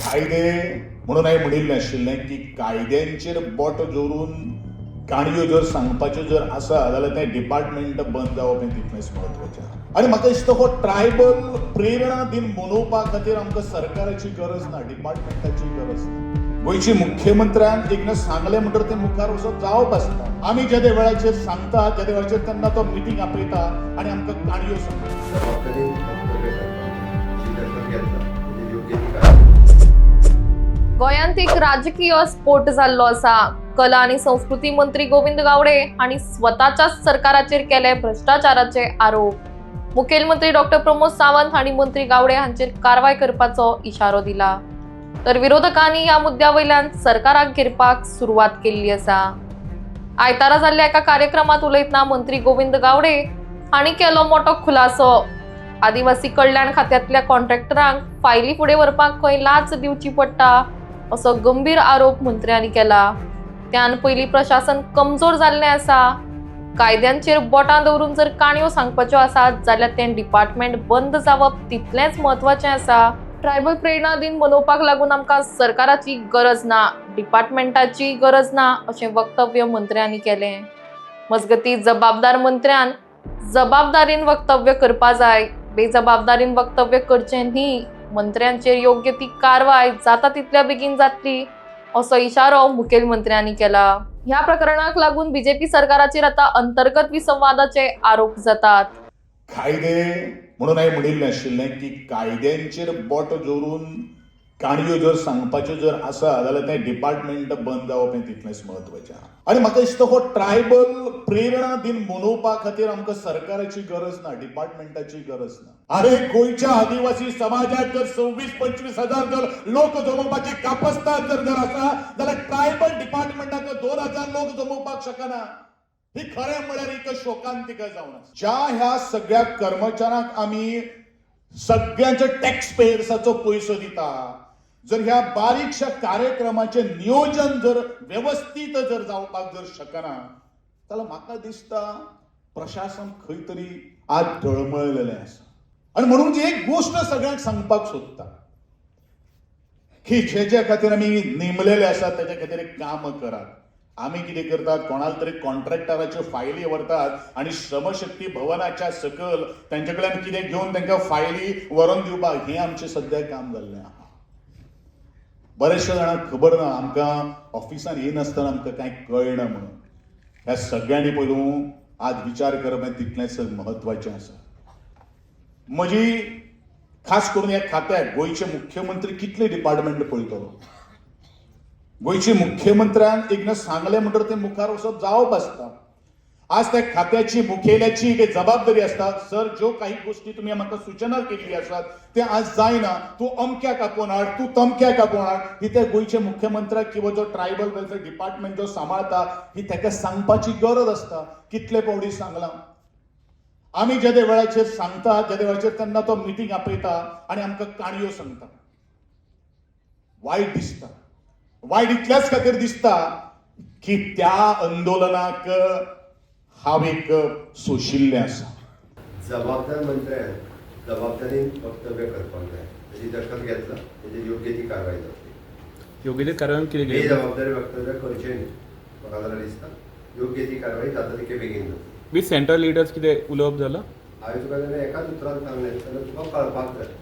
कायदे म्हणून हांवें म्हणिल्लें आशिल्लें की कायद्यांचेर बोट जोडून काणयो जर सांगपाच्यो जर आसा जाल्यार तें डिपार्टमेंट बंद जावप हें तितलेंच म्हत्वाचें. आनी म्हाका दिसता हो ट्रायबल प्रेरणा दिन मनोवपा खातीर आमकां सरकाराची गरज ना, डिपार्टमेंटाची गरज ना. गोंयचे मुख्यमंत्र्यान एकदां सांगलें म्हणटकीर तें मुखार वचप जावप आसता. आमी ज्या वेळाचेर सांगता त्या वेळाचेर तेन्ना तो मिटींग आपयता आनी आमकां काणयो सांगता. गोंयांत एक राजकीय स्फोट जाल्लो आसा. कला आनी संस्कृती मंत्री गोविंद गावडे हांणी स्वताच्याच सरकाराचेर केले भ्रष्टाचाराचे आरोप. मुखेलमंत्री डॉक्टर प्रमोद सावंत हांणी मंत्री गावडे हांचेर कारवाय करपाचो इशारो दिला. तर विरोधकांनी ह्या मुद्द्यावयल्यान सरकाराक घेरपाक सुरवात केल्ली आसा. आयतारा जाल्ल्या एका कार्यक्रमात उलयतना मंत्री गोविंद गावडे हांणी केलो मोठो खुलासो. आदिवासी कल्याण खात्यातल्या कॉन्ट्रॅक्टरांक फायली फुडें व्हरपाक खंय लाच दिवची पडटा असो गंभीर आरोप मंत्र्यांनी केला. त्यान पयलीं प्रशासन कमजोर जाल्लें आसा. कायद्यांचेर बोटां दवरून जर काणयो सांगपाच्यो आसात जाल्यार तें डिपार्टमेंट बंद जावप तितलेंच म्हत्वाचें आसा. ट्रायबल प्रेरणा दिन मनोवपाक लागून आमकां सरकाराची गरज ना, डिपार्टमेंटाची गरज ना अशें वक्तव्य मंत्र्यांनी केलें. मजगतीं जबाबदार मंत्र्यान जबाबदारीन वक्तव्य करपा जाय, बेजबाबदारीन वक्तव्य करचें न्ही. मंत्र्यांचेर योग्य ती कारवाय जाता तितल्या बेगीन जातली असो इशारो मुखेलमंत्र्यांनी केला. ह्या प्रकरणाक लागून बीजेपी सरकाराचेर आता अंतर्गत विसंवादाचे आरोप जातात. कायदे म्हणून हांवें म्हणिल्लें आशिल्लें की कायद्यांचेर बोट जोडून काणयो जर सांगपाच्यो जर आसा जाल्यार तें डिपार्टमेंट बंद जावप हें तितलेंच म्हत्वाचें. आनी म्हाका दिसता हो ट्रायबल प्रेरणा दिन मनोवपा खातीर आमकां सरकाराची गरज ना, डिपार्टमेंटाची गरज ना. अरे गोंयच्या आदिवासी समाजात जर 26-25 हजार जर लोक जमोवपाची कापस्ताद जर आसा जाल्यार ट्रायबल डिपार्टमेंटाक 2000 लोक जमोवपाक शकना. ही खरें म्हळ्यार एक शोकांतिका जावन आसा. ज्या ह्या सगळ्या कर्मचाऱ्यांक आमी सगळ्यांच्या टॅक्स पेयर्साचो पयसो दिता, जर ह्या बारीकशा कार्यक्रमाचे नियोजन जर व्यवस्थित जर जावपाक जर शकना जाल्यार म्हाका दिसता प्रशासन खंय तरी आज ढळमळलेलें आसा. आनी म्हणून एक गोष्ट सगळ्यांक सांगपाक सोदता की जे खातीर आमी नेमलेले आसा तेच्या खातीर एक काम करात. आमी कितें करतात, कोणाला तरी कॉन्ट्रॅक्टराच्यो फायली व्हरतात आनी श्रमशक्ती भवनाच्या सकल तांचे कडल्यान कितें घेवन तांकां फायली व्हरून दिवपाक हें आमचें सद्या काम जाल्लें आहा. बरेचशे जाणांक खबर ना, आमकां ऑफिसान येनासतना आमकां कांय कळना म्हणून. ह्या सगळ्यांनी पयलू आज विचार करप हें तितलेंच म्हत्वाचें आसा. म्हजी खास करून ह्या खात्याक गोंयचे मुख्यमंत्री कितले डिपार्टमेंट पळयतलो. गोंयचे मुख्यमंत्र्यान एकदां सांगलें म्हणटकीर तें मुखार वचप जावप आसता. आज त्या खात्याची मुखेल्याची एक जबाबदारी असता. सर, ज्यो काही गोष्टी तुम्ही म्हाका सूचना केल्ली आसात ते आज जायना, तू अमक्याक आपोवन हाड, तू तमक्याक आपोवन हाड, ही त्या गोंयच्या मुख्यमंत्र्याक किंवा जो ट्रायबल वेलफेअर डिपार्टमेंट जो सांबाळता ही ताका सांगपाची गरज असता. कितले फावटी सांगलां. आमी ज्या वेळाचेर सांगता त्या वेळाचेर तेन्ना तो मिटींग आपयता आनी आमकां काणयो सांगता. वायट दिसता. वायट इतल्याच खातीर दिसता की त्या आंदोलनाक हांव एक सोशिल्लें आसा. जबाबदार मंत्र्यान जबाबदारीन वक्तव्य करपाक जाय. तेजी दखल घेतला, तेजी योग्य ती कारवाय जातली. योग्य ती कारवाय केली गेली. जबाबदारी वक्तव्य करचें न्ही म्हाका जाल्यार दिसता. योग्य ती कारवाय जाता तितके बेगीन जातली. विथ सेंट्रल लिडर्स कितें उलोवप जालां? हांवें तुका एकाच उतरान सांगलें जाल्यार तुका कळपाक जाय.